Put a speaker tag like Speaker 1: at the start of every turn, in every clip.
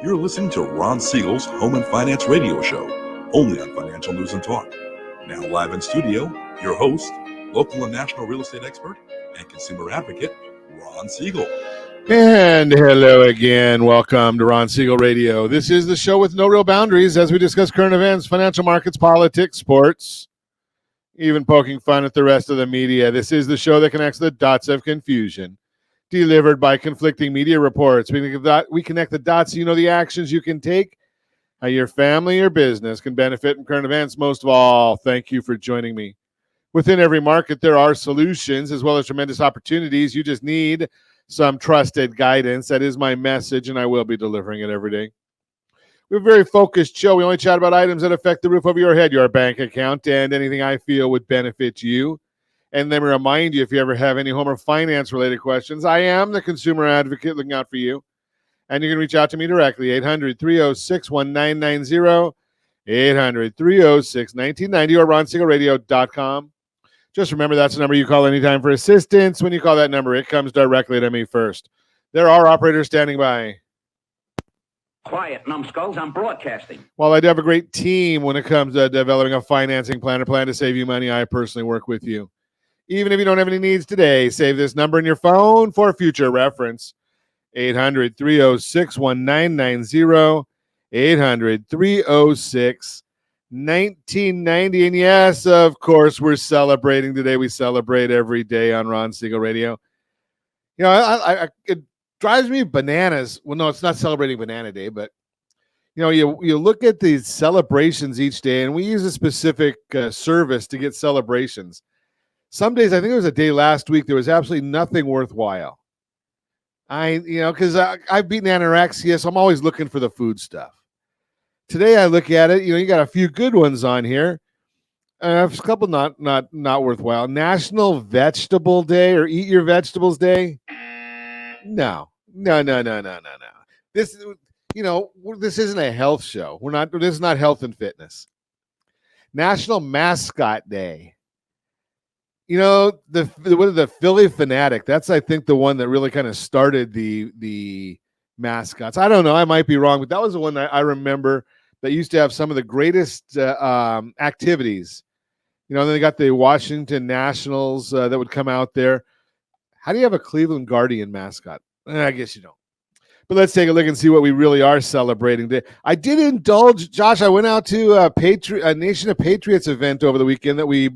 Speaker 1: You're listening to Ron Siegel's Home and Finance Radio Show, only on Financial News and Talk. Now live in studio, your host, local and national real estate expert and consumer advocate, Ron Siegel.
Speaker 2: And hello again. Welcome to Ron Siegel Radio. This is the show with no real boundaries as we discuss current events, financial markets, politics, sports, even poking fun at the rest of the media. This is the show that connects the dots of confusion, delivered by conflicting media reports. We connect the dots so you know the actions you can take, how your family or business can benefit from current events. Most of all, thank you for joining me. Within every market, there are solutions as well as tremendous opportunities. You just need some trusted guidance. That is my message, and I will be delivering it every day. We have a very focused show. We only chat about items that affect the roof over your head, your bank account, and anything I feel would benefit you. And let me remind you, if you ever have any home or finance-related questions, I am the consumer advocate looking out for you. And you can reach out to me directly, 800-306-1990, 800-306-1990, or ronsiegelradio.com. Just remember, that's the number you call anytime for assistance. When you call that number, it comes directly to me first. There are operators standing by.
Speaker 3: Quiet, numbskulls, I'm broadcasting.
Speaker 2: While I do have a great team when it comes to developing a financing plan to save you money, I personally work with you. Even if you don't have any needs today, save this number in your phone for future reference. 800-306-1990, 800-306-1990. And yes, of course, we're celebrating today. We celebrate every day on Ron Siegel Radio. You know, it drives me bananas. Well, no, it's not celebrating Banana Day, but you know, you look at these celebrations each day, and we use a specific service to get celebrations. Some days, I think it was a day last week, there was absolutely nothing worthwhile. Because I've beaten anorexia, so I'm always looking for the food stuff. Today, I look at it, you got a few good ones on here. A couple not worthwhile. National Vegetable Day or Eat Your Vegetables Day. No. This isn't a health show. This is not health and fitness. National Mascot Day. The Philly Fanatic. That's, I think, the one that really kind of started the mascots. I don't know. I might be wrong, but that was the one that I remember that used to have some of the greatest activities. Then they got the Washington Nationals that would come out there. How do you have a Cleveland Guardian mascot? I guess you don't. But let's take a look and see what we really are celebrating today. I did indulge, Josh. I went out to a Nation of Patriots event over the weekend that we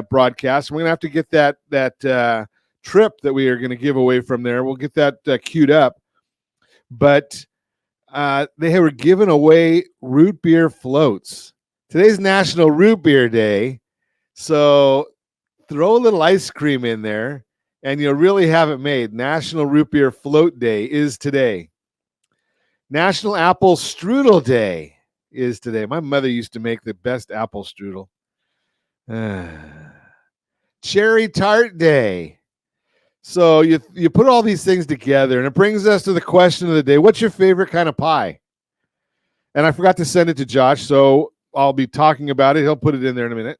Speaker 2: broadcast. We're going to have to get that trip that we are going to give away from there. We'll get that queued up. But they were giving away root beer floats. Today's National Root Beer Day. So throw a little ice cream in there, and you'll really have it made. National Root Beer Float Day is today. National Apple Strudel Day is today. My mother used to make the best apple strudel. Cherry Tart Day. So you put all these things together, and it brings us to the question of the day. What's your favorite kind of pie? And I forgot to send it to Josh, so I'll be talking about it. He'll put it in there in a minute.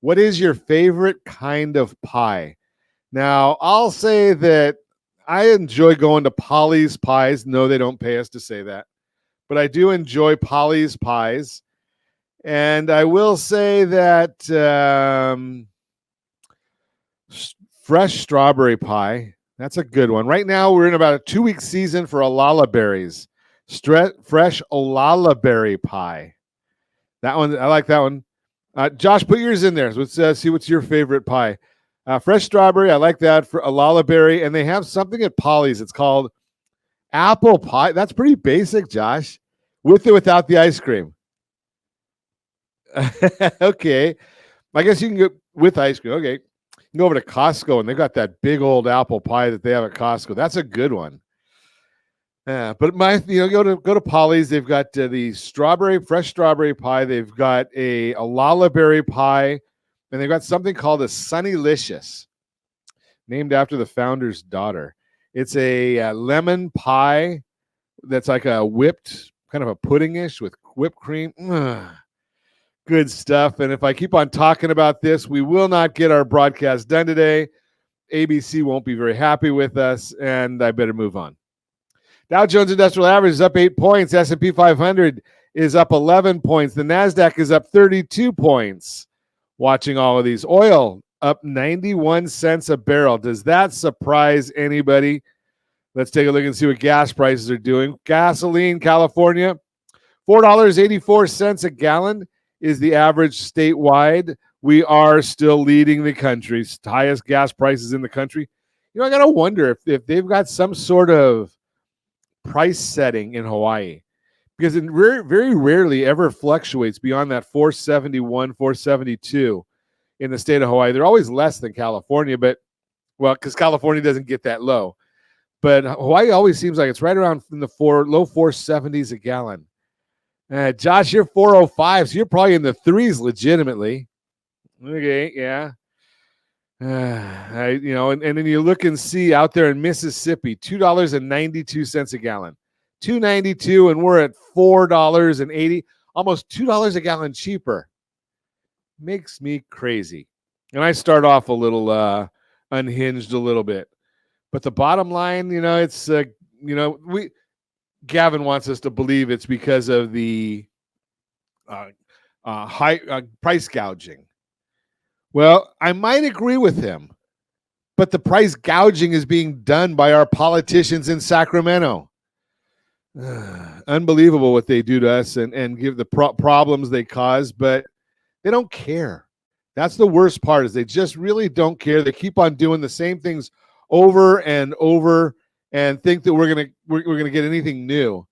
Speaker 2: What is your favorite kind of pie? Now, I'll say that I enjoy going to Polly's Pies. No, they don't pay us to say that. But I do enjoy Polly's Pies. And I will say that fresh strawberry pie, that's a good one. Right now, we're in about a 2-week season for Olala berries. Fresh Olala berry pie. That one, I like that one. Josh, put yours in there. So let's see what's your favorite pie. Fresh strawberry, I like that for Olala berry. And they have something at Polly's. It's called apple pie. That's pretty basic, Josh. With or without the ice cream. Okay. I guess you can go with ice cream. Okay. You can go over to Costco, and they've got that big old apple pie that they have at Costco. That's a good one. But go to Polly's. They've got the fresh strawberry pie. They've got a Olala berry pie, and they've got something called a Sunnylicious, named after the founder's daughter. It's a lemon pie that's like a whipped, kind of a puddingish with whipped cream. Good stuff. And if I keep on talking about this, we will not get our broadcast done today. ABC won't be very happy with us, and I better move on. Dow Jones Industrial Average is up 8 points. S&P 500 is up 11 points. The NASDAQ is up 32 points. Watching all of these. Oil up 91 cents a barrel. Does that surprise anybody? Let's take a look and see what gas prices are doing. Gasoline, California, $4.84 a gallon is the average statewide. We are still leading the country. Highest gas prices in the country. I got to wonder if they've got some sort of price setting in Hawaii, because it very rarely ever fluctuates beyond that 471, 472 in the state of Hawaii. They're always less than California, because California doesn't get that low. But Hawaii always seems like it's right around in the low 470s a gallon. Josh, you're 405, so you're probably in the threes legitimately. Okay, yeah. And then you look and see out there in Mississippi, $2.92 a gallon. $2.92, and we're at $4.80, almost $2 a gallon cheaper. Makes me crazy. And I start off a little unhinged a little bit. But the bottom line, it's Gavin wants us to believe it's because of the high price gouging. Well, I might agree with him, but the price gouging is being done by our politicians in Sacramento. Unbelievable what they do to us and give the problems they cause, but they don't care. That's the worst part, is they just really don't care. They keep on doing the same things over and over and think that we're gonna get anything new,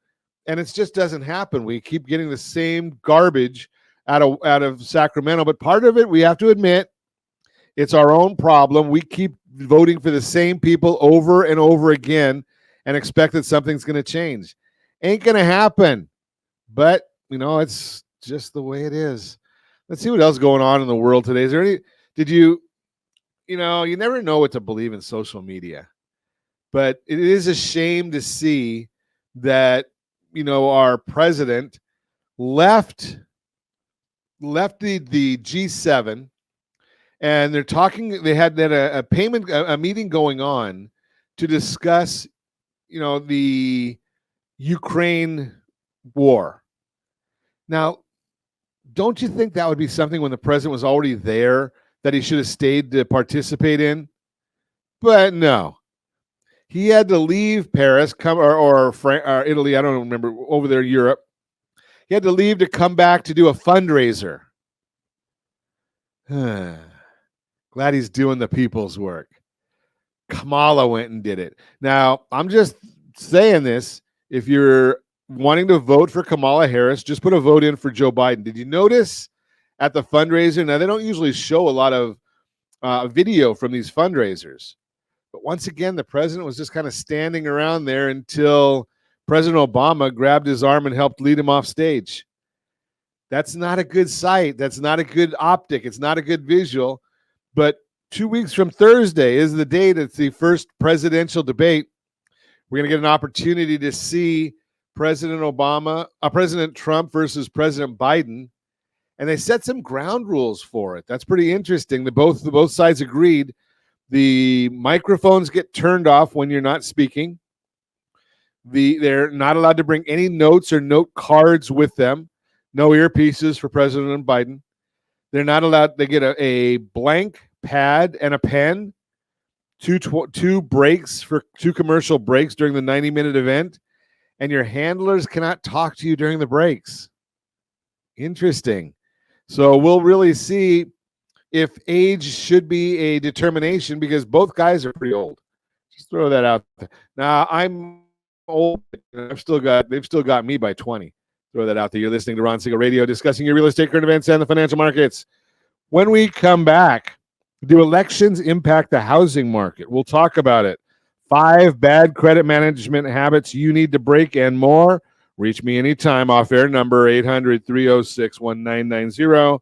Speaker 2: and it just doesn't happen. We keep getting the same garbage out of Sacramento. But part of it, we have to admit, it's our own problem. We keep voting for the same people over and over again and expect that something's going to change. Ain't going to happen. But it's just the way it is. Let's see what else is going on in the world today. Is there any? You never know what to believe in social media. But it is a shame to see that, our president left the G7, and they're talking. They had a meeting going on to discuss, the Ukraine war. Now, don't you think that would be something when the president was already there that he should have stayed to participate in? But no. He had to leave Paris, or Italy, I don't remember, over there in Europe. He had to leave to come back to do a fundraiser. Glad he's doing the people's work. Kamala went and did it. Now, I'm just saying this. If you're wanting to vote for Kamala Harris, just put a vote in for Joe Biden. Did you notice at the fundraiser? Now, they don't usually show a lot of video from these fundraisers. But once again, the president was just kind of standing around there until President Obama grabbed his arm and helped lead him off stage. That's not a good sight. That's not a good optic. It's not a good visual. But 2 weeks from Thursday is the date. It's the first presidential debate. We're going to get an opportunity to see President Trump versus President Biden. And they set some ground rules for it. That's pretty interesting. Both sides agreed. The microphones get turned off when you're not speaking. They're not allowed to bring any notes or note cards with them. No earpieces for President Biden. They're not allowed. They get a blank pad and a pen. Two breaks for 2 commercial breaks during the 90-minute event, and your handlers cannot talk to you during the breaks. Interesting. So we'll really see if age should be a determination, because both guys are pretty old. Just throw that out there. Now, I'm old. They've still got me by 20. Throw that out there. You're listening to Ron Siegel Radio, discussing your real estate, current events, and the financial markets. When we come back, do elections impact the housing market? We'll talk about it. 5 bad credit management habits you need to break and more. Reach me anytime. Off-air number 800-306-1990.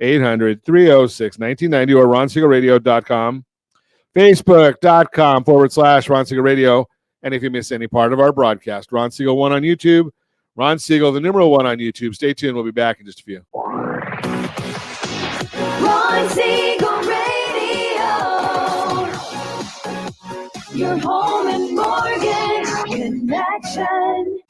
Speaker 2: 800-306-1990 or RonSiegelRadio.com, Facebook.com/Ron Siegel Radio. And if you miss any part of our broadcast, Ron Siegel 1 on YouTube, Ron Siegel, the numeral 1 on YouTube. Stay tuned. We'll be back in just a few.
Speaker 4: Ron Siegel Radio, your home and mortgage connection. Connection.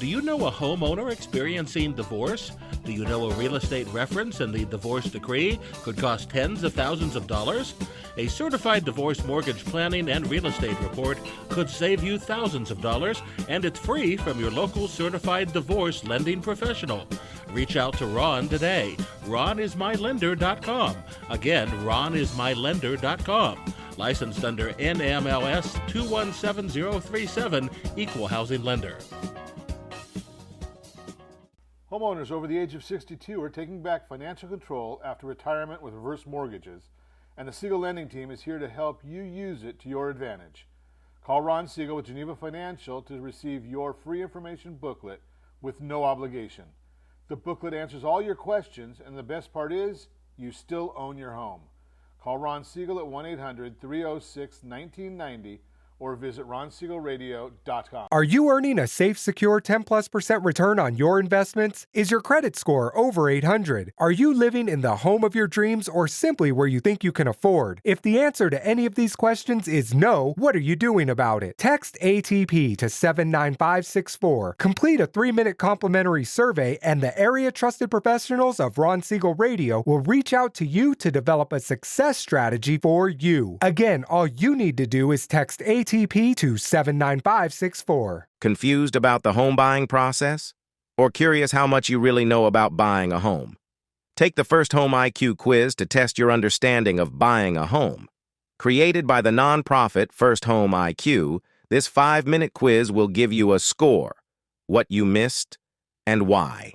Speaker 5: Do you know a homeowner experiencing divorce? Do you know a real estate reference and the divorce decree could cost tens of thousands of dollars? A certified divorce mortgage planning and real estate report could save you thousands of dollars, and it's free from your local certified divorce lending professional. Reach out to Ron today. RonIsMyLender.com. Again, RonIsMyLender.com. Licensed under NMLS 217037, Equal Housing Lender.
Speaker 2: Homeowners over the age of 62 are taking back financial control after retirement with reverse mortgages, and the Siegel Lending Team is here to help you use it to your advantage. Call Ron Siegel with Geneva Financial to receive your free information booklet with no obligation. The booklet answers all your questions, and the best part is, you still own your home. Call Ron Siegel at 1-800-306-1990 or visit ronsiegelradio.com.
Speaker 6: Are you earning a safe, secure 10+% return on your investments? Is your credit score over 800? Are you living in the home of your dreams or simply where you think you can afford? If the answer to any of these questions is no, what are you doing about it? Text ATP to 79564. Complete a 3-minute complimentary survey, and the area trusted professionals of Ron Siegel Radio will reach out to you to develop a success strategy for you. Again, all you need to do is text ATP to 79564.
Speaker 7: Confused about the home buying process? Or curious how much you really know about buying a home? Take the First Home IQ quiz to test your understanding of buying a home. Created by the nonprofit First Home IQ, this 5-minute quiz will give you a score, what you missed, and why.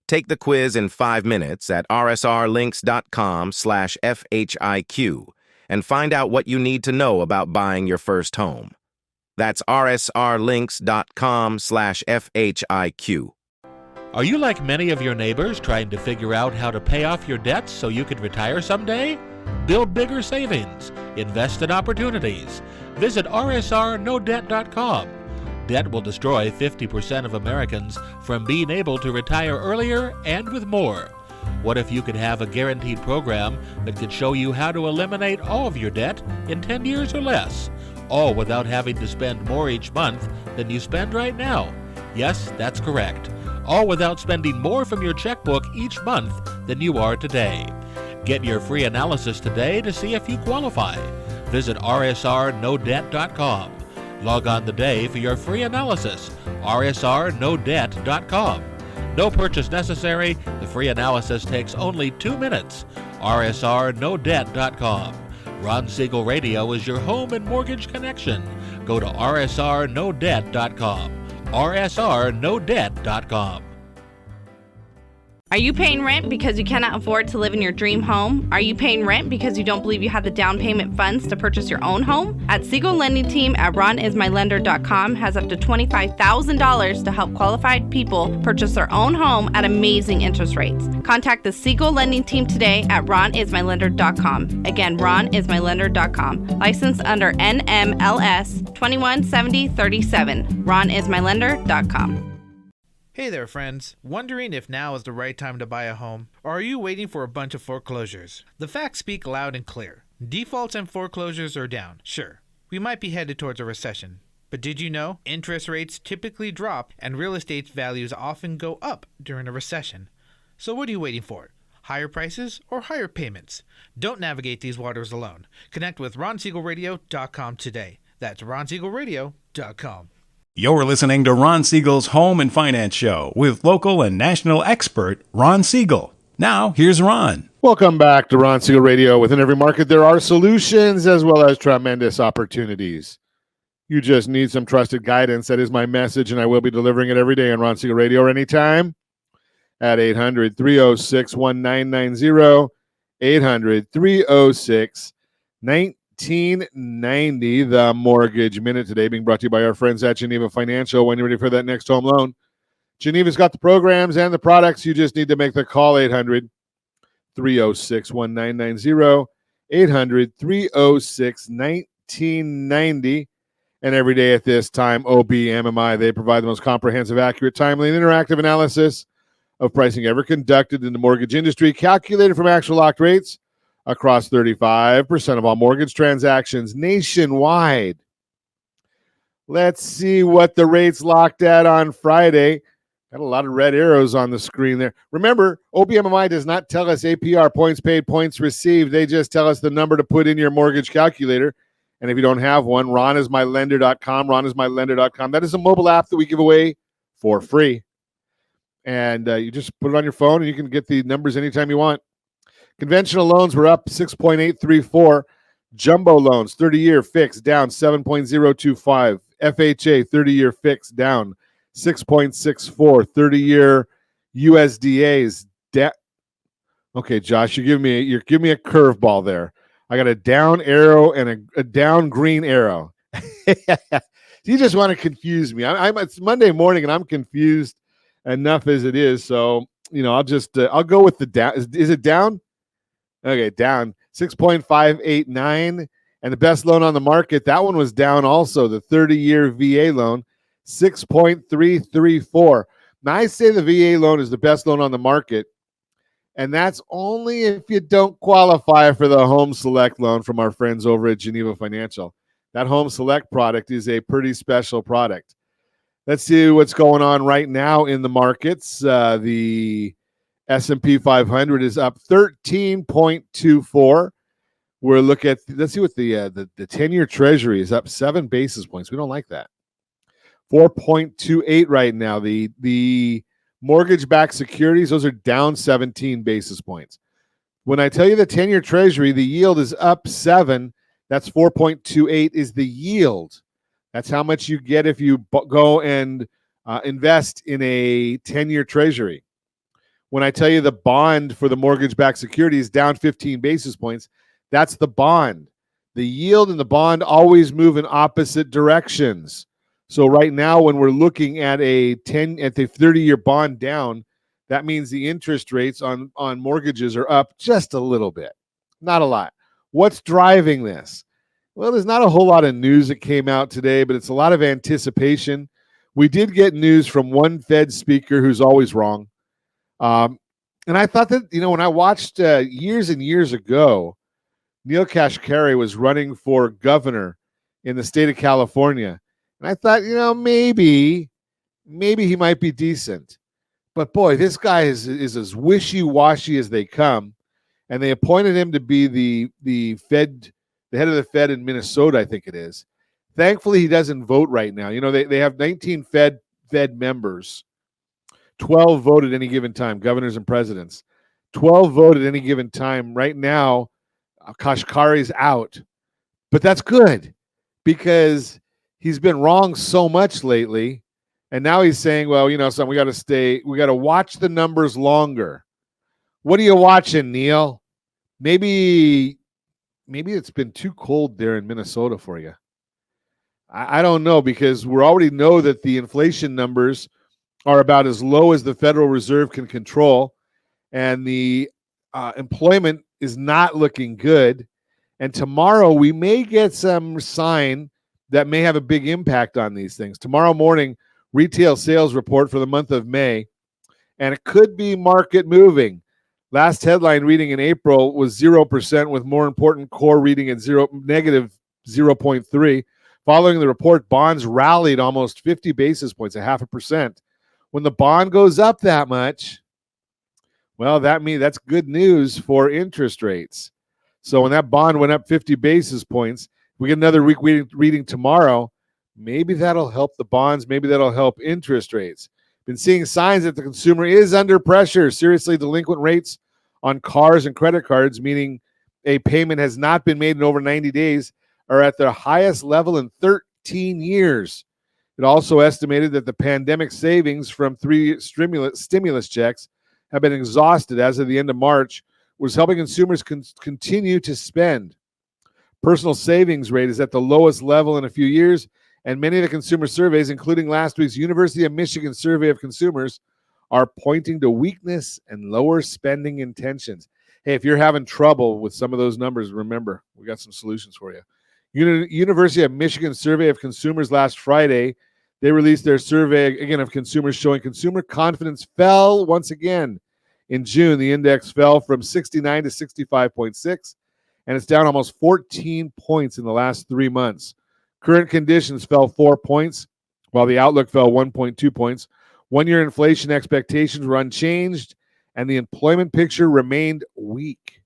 Speaker 7: Take the quiz in 5 minutes at rsrlinks.com/FHIQ and find out what you need to know about buying your first home. That's rsrlinks.com/FHIQ.
Speaker 5: Are you like many of your neighbors trying to figure out how to pay off your debts so you could retire someday? Build bigger savings. Invest in opportunities. Visit rsrnodebt.com. Debt will destroy 50% of Americans from being able to retire earlier and with more. What if you could have a guaranteed program that could show you how to eliminate all of your debt in 10 years or less, all without having to spend more each month than you spend right now? Yes, that's correct. All without spending more from your checkbook each month than you are today. Get your free analysis today to see if you qualify. Visit rsrnodebt.com. Log on today for your free analysis, rsrnodebt.com. No purchase necessary. The free analysis takes only 2 minutes. rsrnodebt.com. Ron Siegel Radio is your home and mortgage connection. Go to rsrnodebt.com. rsrnodebt.com.
Speaker 8: Are you paying rent because you cannot afford to live in your dream home? Are you paying rent because you don't believe you have the down payment funds to purchase your own home? At Siegel Lending Team at RonIsMyLender.com has up to $25,000 to help qualified people purchase their own home at amazing interest rates. Contact the Siegel Lending Team today at RonIsMyLender.com. Again, RonIsMyLender.com. Licensed under NMLS 217037. RonIsMyLender.com.
Speaker 9: Hey there, friends. Wondering if now is the right time to buy a home? Or are you waiting for a bunch of foreclosures? The facts speak loud and clear. Defaults and foreclosures are down. Sure, we might be headed towards a recession. But did you know interest rates typically drop and real estate values often go up during a recession? So what are you waiting for? Higher prices or higher payments? Don't navigate these waters alone. Connect with RonSiegelRadio.com today. That's RonSiegelRadio.com.
Speaker 10: You're listening to Ron Siegel's Home and Finance Show with local and national expert Ron Siegel. Now, here's Ron.
Speaker 2: Welcome back to Ron Siegel Radio. Within every market, there are solutions as well as tremendous opportunities. You just need some trusted guidance. That is my message, and I will be delivering it every day on Ron Siegel Radio or anytime at 800-306-1990, 800-306-1990. 1990, the Mortgage Minute today being brought to you by our friends at Geneva Financial. When you're ready for that next home loan, Geneva's got the programs and the products. You just need to make the call, 800-306-1990, 800-306-1990. And every day at this time, OBMMI, they provide the most comprehensive, accurate, timely, and interactive analysis of pricing ever conducted in the mortgage industry, calculated from actual locked rates across 35% of all mortgage transactions nationwide. Let's see what the rates locked at on Friday. Got a lot of red arrows on the screen there. Remember, OPMI does not tell us APR, points paid, points received. They just tell us the number to put in your mortgage calculator. And if you don't have one, ronismylender.com, ronismylender.com. That is a mobile app that we give away for free. And you just put it on your phone and you can get the numbers anytime you want. Conventional loans were up 6.834. Jumbo loans, 30-year fixed, down 7.025. FHA, 30-year fixed, down 6.64. 30-year USDAs. Okay, Josh, you're giving me a curveball there. I got a down arrow and a down green arrow. You just want to confuse me. It's Monday morning and I'm confused enough as it is. So, I'll go with the down. Is it down? Okay, down 6.589. And the best loan on the market, that one was down also. The 30-year VA loan, 6.334. Now, I say the VA loan is the best loan on the market. And that's only if you don't qualify for the Home Select loan from our friends over at Geneva Financial. That Home Select product is a pretty special product. Let's see what's going on right now in the markets. The S&P 500 is up 13.24. Let's see what the 10-year Treasury is up 7 basis points. We don't like that. 4.28 right now. The mortgage-backed securities, those are down 17 basis points. When I tell you the 10-year Treasury, the yield is up 7. That's 4.28 is the yield. That's how much you get if you go and invest in a 10-year Treasury. When I tell you the bond for the mortgage-backed security is down 15 basis points, that's the bond. The yield and the bond always move in opposite directions. So right now, when we're looking at the 30-year bond down, that means the interest rates on mortgages are up just a little bit, not a lot. What's driving this? Well, there's not a whole lot of news that came out today, but it's a lot of anticipation. We did get news from one Fed speaker who's always wrong. And I thought that, when I watched years and years ago, Neil Kashkari was running for governor in the state of California. And I thought, maybe he might be decent. But boy, this guy is as wishy-washy as they come. And they appointed him to be the head of the Fed in Minnesota, I think it is. Thankfully, he doesn't vote right now. They have 19 Fed members. 12 vote at any given time, governors and presidents. 12 vote at any given time. Right now, Kashkari's out. But that's good because he's been wrong so much lately. And now he's saying, well, we got to watch the numbers longer. What are you watching, Neil? Maybe it's been too cold there in Minnesota for you. I don't know, because we already know that the inflation numbers are about as low as the Federal Reserve can control. And the employment is not looking good. And tomorrow we may get some sign that may have a big impact on these things. Tomorrow morning, retail sales report for the month of May, and it could be market moving. Last headline reading in April was 0%, with more important core reading at negative 0.3. Following the report, bonds rallied almost 50 basis points, 0.5%. When the bond goes up that much, well, that's good news for interest rates. So when that bond went up 50 basis points, we get another week reading tomorrow, maybe that'll help the bonds, maybe that'll help interest rates. Been seeing signs that the consumer is under pressure. Seriously delinquent rates on cars and credit cards, meaning a payment has not been made in over 90 days, are at their highest level in 13 years. It also estimated that the pandemic savings from 3 stimulus checks have been exhausted as of the end of March, was helping consumers continue to spend. Personal savings rate is at the lowest level in a few years, and many of the consumer surveys, including last week's University of Michigan survey of consumers, are pointing to weakness and lower spending intentions. Hey, if you're having trouble with some of those numbers, remember, we got some solutions for you. University of Michigan survey of consumers last Friday, they released their survey, again, of consumers, showing consumer confidence fell once again. In June, the index fell from 69 to 65.6, and it's down almost 14 points in the last 3 months. Current conditions fell 4 points, while the outlook fell 1.2 points. One-year inflation expectations were unchanged, and the employment picture remained weak.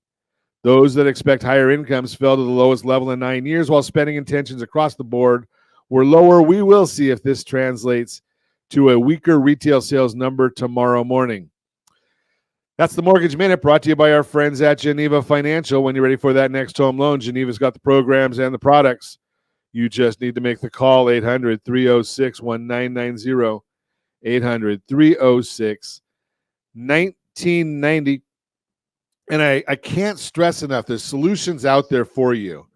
Speaker 2: Those that expect higher incomes fell to the lowest level in 9 years, while spending intentions across the board were lower. We will see if this translates to a weaker retail sales number tomorrow morning. That's the Mortgage Minute, brought to you by our friends at Geneva Financial. When you're ready for that next home loan, Geneva's got the programs and the products. You just need to make the call, 800-306-1990, 800-306-1990. And I can't stress enough, there's solutions out there for you.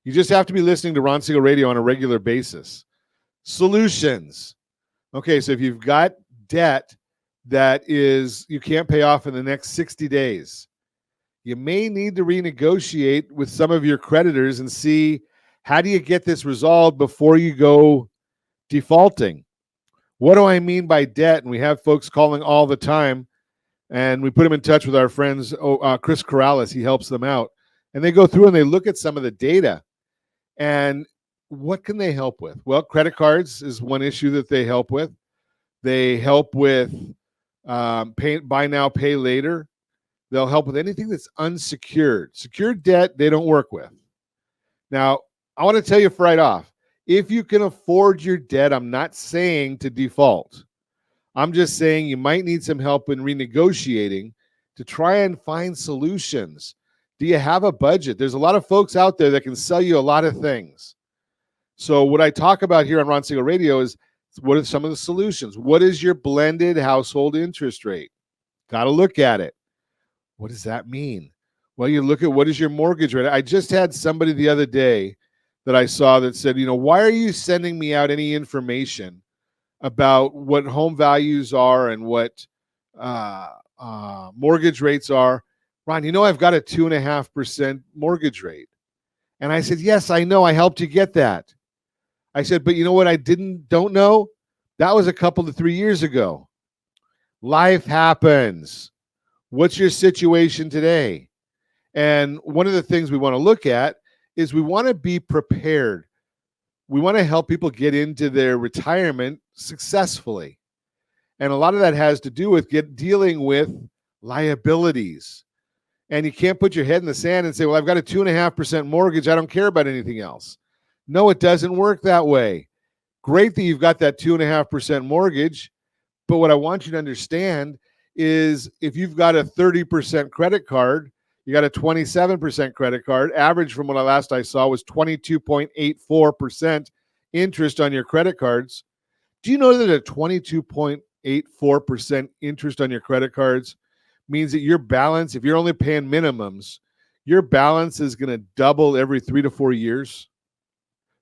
Speaker 2: You just have to be listening to Ron Siegel Radio on a regular basis. Solutions. Okay, so if you've got debt that is you can't pay off in the next 60 days, you may need to renegotiate with some of your creditors and see, how do you get this resolved before you go defaulting? What do I mean by debt? And we have folks calling all the time, and we put them in touch with our friends, Chris Corrales. He helps them out. And they go through and they look at some of the data. And what can they help with? Well, credit cards is one issue that they help with. They help with buy now, pay later. They'll help with anything that's unsecured. Secured debt, they don't work with. Now, I want to tell you right off, if you can afford your debt, I'm not saying to default. I'm just saying you might need some help in renegotiating to try and find solutions. Do you have a budget? There's a lot of folks out there that can sell you a lot of things. So what I talk about here on Ron Siegel Radio is, what are some of the solutions? What is your blended household interest rate? Got to look at it. What does that mean? Well, you look at, what is your mortgage rate? I just had somebody the other day that I saw that said, why are you sending me out any information about what home values are and what mortgage rates are? Ron, I've got a 2.5% mortgage rate. And I said, yes, I know. I helped you get that. I said, but you know what I don't know? That was a couple to 3 years ago. Life happens. What's your situation today? And one of the things we want to look at is we want to be prepared. We want to help people get into their retirement successfully. And a lot of that has to do with dealing with liabilities. And you can't put your head in the sand and say, well, I've got a 2.5% mortgage. I don't care about anything else. No, it doesn't work that way. Great that you've got that 2.5% mortgage. But what I want you to understand is, if you've got a 30% credit card, you got a 27% credit card. Average from what I saw was 22.84% interest on your credit cards. Do you know that a 22.84% interest on your credit cards means that your balance, if you're only paying minimums, your balance is going to double every 3 to 4 years?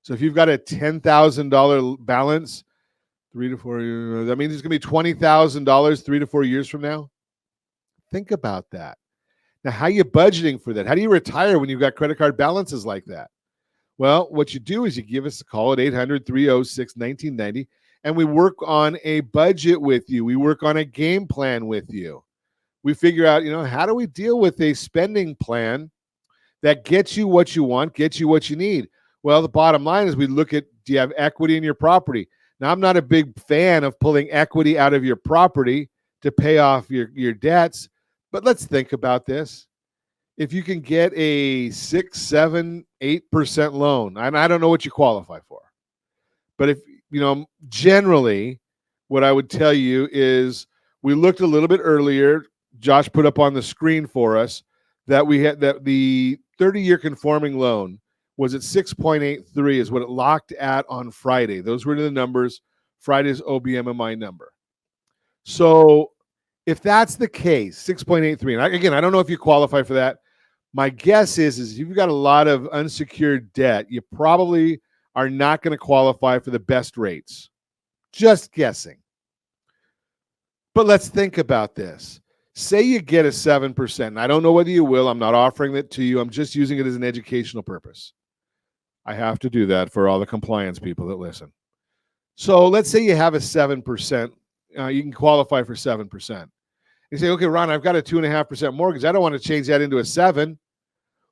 Speaker 2: So if you've got a $10,000 balance, 3 to 4 years, that means it's going to be $20,000 3 to 4 years from now. Think about that. Now, how are you budgeting for that? How do you retire when you've got credit card balances like that? Well, what you do is you give us a call at 800-306-1990, and we work on a budget with you. We work on a game plan with you. We figure out, how do we deal with a spending plan that gets you what you want, gets you what you need? Well, the bottom line is we look at, do you have equity in your property? Now, I'm not a big fan of pulling equity out of your property to pay off your debts, but let's think about this. If you can get a 6, 7, 8% loan, and I don't know what you qualify for, but if, generally what I would tell you is, we looked a little bit earlier, Josh put up on the screen for us that we had that the 30-year conforming loan was at 6.83 is what it locked at on Friday. Those were the numbers, Friday's OBMMI number. So if that's the case, 6.83, and again, I don't know if you qualify for that. My guess is if you've got a lot of unsecured debt, you probably are not going to qualify for the best rates. Just guessing. But let's think about this. Say you get a 7%. And I don't know whether you will. I'm not offering that to you. I'm just using it as an educational purpose. I have to do that for all the compliance people that listen. So let's say you have a 7%. You can qualify for 7%. You say, okay, Ron, I've got a 2.5% mortgage. I don't want to change that into a 7.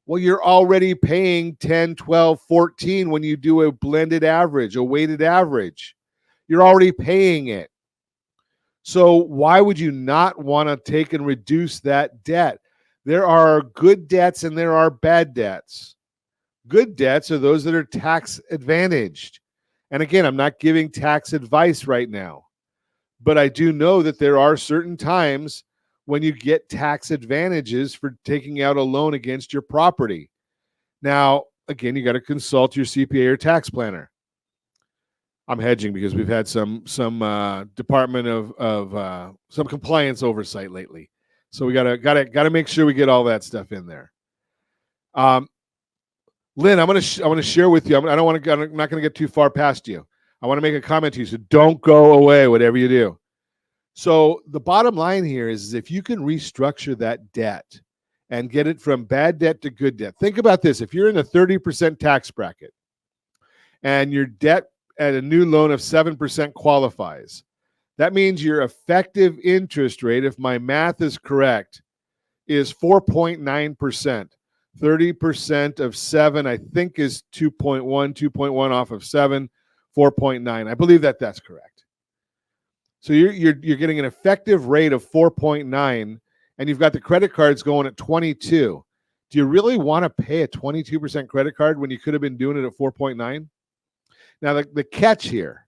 Speaker 2: Well, you're already paying 10, 12, 14 when you do a blended average, a weighted average. You're already paying it. So why would you not want to take and reduce that debt? There are good debts and there are bad debts. Good debts are those that are tax advantaged. And again, I'm not giving tax advice right now, but I do know that there are certain times when you get tax advantages for taking out a loan against your property. Now, again, you got to consult your CPA or tax planner. I'm hedging because we've had some department of some compliance oversight lately, so we gotta make sure we get all that stuff in there. Lynn, I'm gonna share with you. I'm not gonna get too far past you. I want to make a comment to you, so don't go away. Whatever you do. So the bottom line here is if you can restructure that debt and get it from bad debt to good debt. Think about this: if you're in a 30% tax bracket and your debt at a new loan of 7% qualifies. That means your effective interest rate, if my math is correct, is 4.9%. 30% of 7, I think, is 2.1 off of 7, 4.9. I believe that's correct. So you're getting an effective rate of 4.9, and you've got the credit cards going at 22. Do you really want to pay a 22% credit card when you could have been doing it at 4.9? Now, the catch here,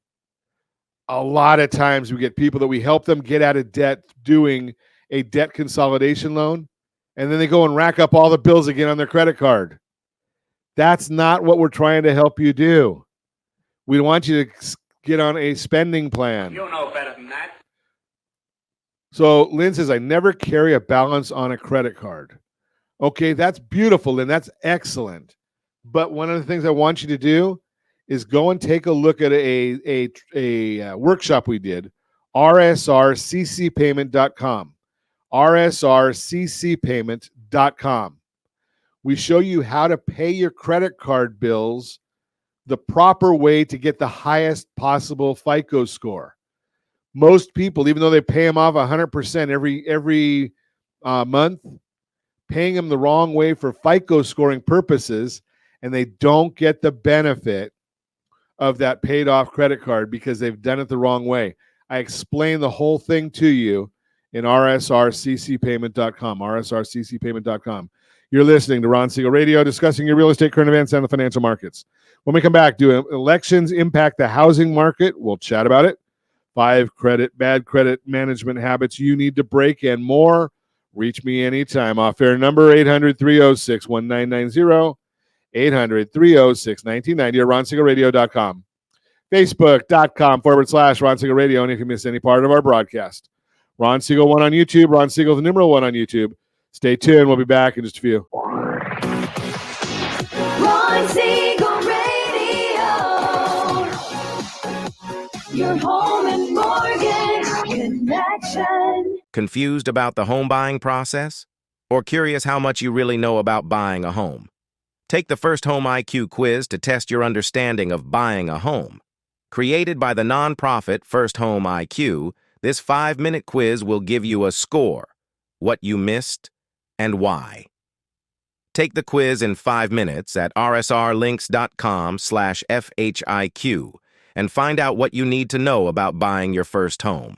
Speaker 2: a lot of times we get people that we help them get out of debt doing a debt consolidation loan, and then they go and rack up all the bills again on their credit card. That's not what we're trying to help you do. We want you to get on a spending plan.
Speaker 3: You know better than that.
Speaker 2: So Lynn says, I never carry a balance on a credit card. Okay, that's beautiful, Lynn. That's excellent. But one of the things I want you to do is go and take a look at a workshop we did, rsrccpayment.com, rsrccpayment.com. We show you how to pay your credit card bills the proper way to get the highest possible FICO score. Most people, even though they pay them off 100% every month, paying them the wrong way for FICO scoring purposes, and they don't get the benefit of that paid off credit card because they've done it the wrong way. I explain the whole thing to you in rsrccpayment.com, rsrccpayment.com. You're listening to Ron Siegel Radio, discussing your real estate current events and the financial markets. When we come back, do elections impact the housing market? We'll chat about it. 5 bad credit management habits you need to break and more. Reach me anytime. Off-air number 800-306-1990. 800-306-1990 or RonSiegelRadio.com. Facebook.com/Ron Siegel Radio. And if you miss any part of our broadcast, Ron Siegel 1 on YouTube, Ron Siegel, the numeral 1 on YouTube. Stay tuned. We'll be back in just a few.
Speaker 4: Ron Siegel Radio. Your home and mortgage connection.
Speaker 7: Confused about the home buying process? Or curious how much you really know about buying a home? Take the First Home IQ quiz to test your understanding of buying a home. Created by the nonprofit First Home IQ, this 5-minute quiz will give you a score, what you missed, and why. Take the quiz in 5 minutes at rsrlinks.com/FHIQ and find out what you need to know about buying your first home.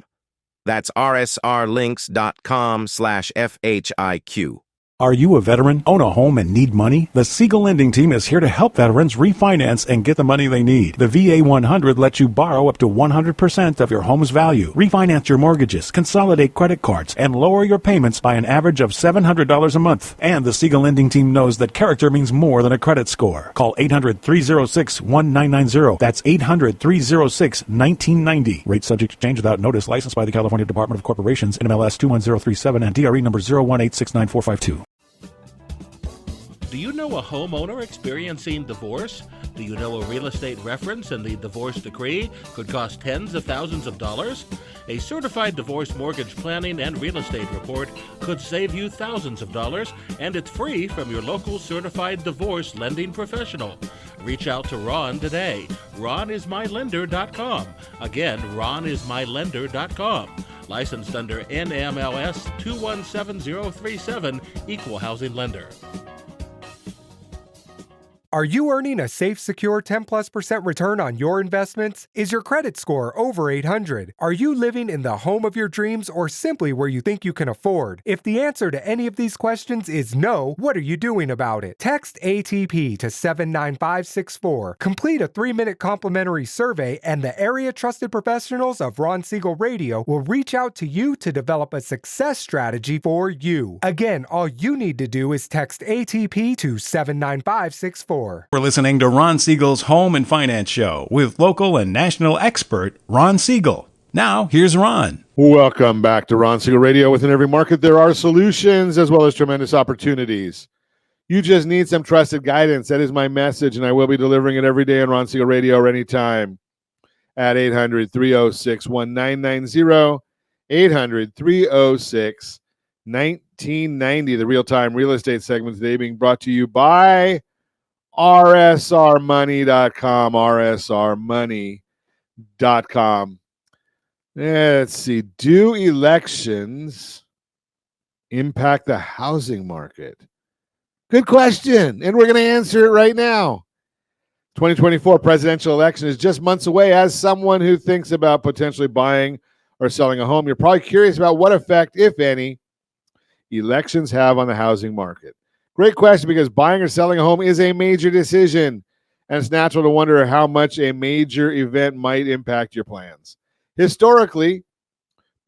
Speaker 7: That's rsrlinks.com/FHIQ.
Speaker 10: Are you a veteran, own a home, and need money? The Siegel Lending Team is here to help veterans refinance and get the money they need. The VA 100 lets you borrow up to 100% of your home's value, refinance your mortgages, consolidate credit cards, and lower your payments by an average of $700 a month. And the Siegel Lending Team knows that character means more than a credit score. Call 800-306-1990. That's 800-306-1990. Rate subject to change without notice. Licensed by the California Department of Corporations, NMLS 21037, and DRE number 018694452.
Speaker 5: Do you know a homeowner experiencing divorce? Do you know a real estate reference and the divorce decree could cost tens of thousands of dollars? A certified divorce mortgage planning and real estate report could save you thousands of dollars, and it's free from your local certified divorce lending professional. Reach out to Ron today. RonIsMyLender.com. Again, RonIsMyLender.com. Licensed under NMLS 217037, Equal Housing Lender.
Speaker 6: Are you earning a safe, secure 10+% return on your investments? Is your credit score over 800? Are you living in the home of your dreams or simply where you think you can afford? If the answer to any of these questions is no, what are you doing about it? Text ATP to 79564. Complete a 3-minute complimentary survey, and the area trusted professionals of Ron Siegel Radio will reach out to you to develop a success strategy for you. Again, all you need to do is text ATP to 79564.
Speaker 10: We're listening to Ron Siegel's Home and Finance Show with local and national expert Ron Siegel. Now, here's Ron.
Speaker 2: Welcome back to Ron Siegel Radio. Within every market, there are solutions as well as tremendous opportunities. You just need some trusted guidance. That is my message, and I will be delivering it every day on Ron Siegel Radio or anytime at 800-306-1990, 800-306-1990. The real-time real estate segment today being brought to you by rsrmoney.com, rsrmoney.com. Let's see. Do elections impact the housing market? Good question, and we're going to answer it right now. 2024 presidential election is just months away. As someone who thinks about potentially buying or selling a home, you're probably curious about what effect, if any, elections have on the housing market. Great question, because buying or selling a home is a major decision, and it's natural to wonder how much a major event might impact your plans. Historically,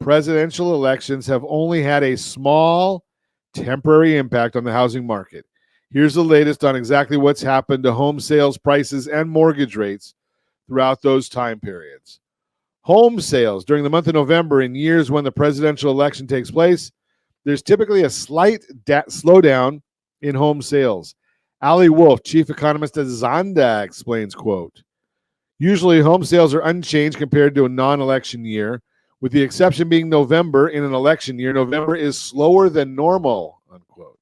Speaker 2: presidential elections have only had a small, temporary impact on the housing market. Here's the latest on exactly what's happened to home sales prices and mortgage rates throughout those time periods. Home sales during the month of November in years when the presidential election takes place, there's typically a slight slowdown in home sales. Ali Wolf, chief economist at Zonda, explains, quote, usually home sales are unchanged compared to a non-election year, with the exception being November. In an election year, November is slower than normal, unquote.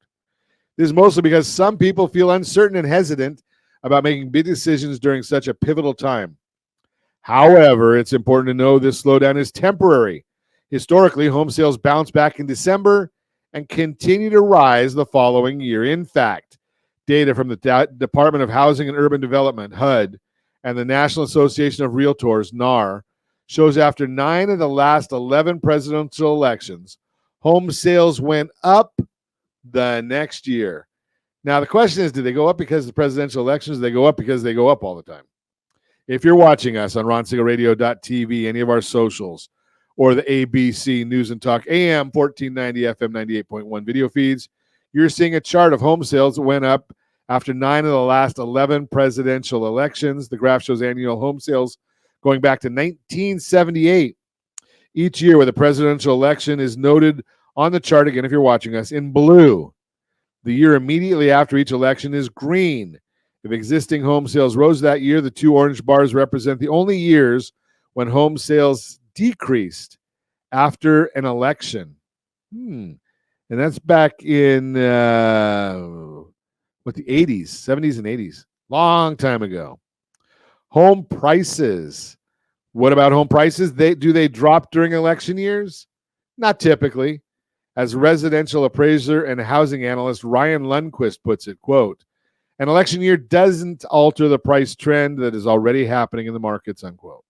Speaker 2: This is mostly because some people feel uncertain and hesitant about making big decisions during such a pivotal time. However, it's important to know this slowdown is temporary. Historically, home sales bounce back in December and continue to rise the following year. In fact, data from the Department of Housing and Urban Development, HUD, and the National Association of Realtors, NAR, shows after 9 of the last 11 presidential elections, home sales went up the next year. Now, the question is, do they go up because of the presidential elections? Do they go up because they go up all the time? If you're watching us on RonSiegelRadio.tv, any of our socials, or the ABC News and Talk AM 1490 FM 98.1 video feeds, you're seeing a chart of home sales that went up after 9 of the last 11 presidential elections. The graph shows annual home sales going back to 1978. Each year where the presidential election is noted on the chart, again, if you're watching us, in blue. The year immediately after each election is green. If existing home sales rose that year, the two orange bars represent the only years when home sales decreased after an election. And that's back in the 80s, 70s and 80s. Long time ago. Home prices. What about home prices? Do they drop during election years? Not typically. As residential appraiser and housing analyst Ryan Lundquist puts it, quote, an election year doesn't alter the price trend that is already happening in the markets, unquote.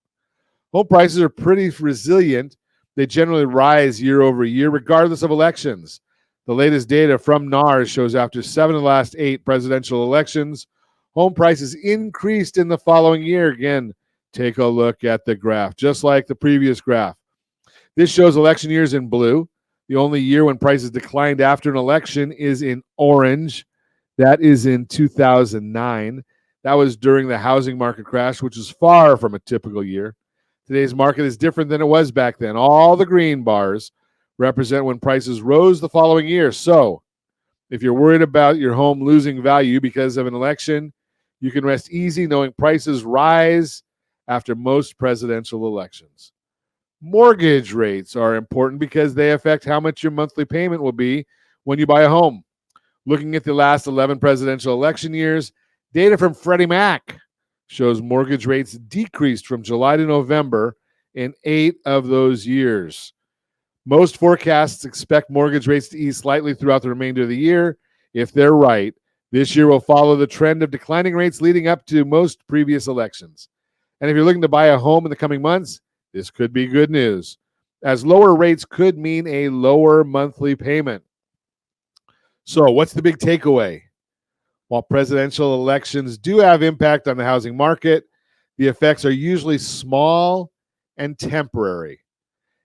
Speaker 2: Home prices are pretty resilient. They generally rise year over year, regardless of elections. The latest data from NAR shows after 7 of the last 8 presidential elections, home prices increased in the following year. Again, take a look at the graph, just like the previous graph. This shows election years in blue. The only year when prices declined after an election is in orange. That is in 2009. That was during the housing market crash, which is far from a typical year. Today's market is different than it was back then. All the green bars represent when prices rose the following year. So if you're worried about your home losing value because of an election, you can rest easy knowing prices rise after most presidential elections. Mortgage rates are important because they affect how much your monthly payment will be when you buy a home. Looking at the last 11 presidential election years, data from Freddie Mac shows mortgage rates decreased from July to November in 8 of those years. Most forecasts expect mortgage rates to ease slightly throughout the remainder of the year. If they're right, This year will follow the trend of declining rates leading up to most previous elections. And if you're looking to buy a home in the coming months, this could be good news, as lower rates could mean a lower monthly payment. So, what's the big takeaway? While presidential elections do have impact on the housing market, the effects are usually small and temporary.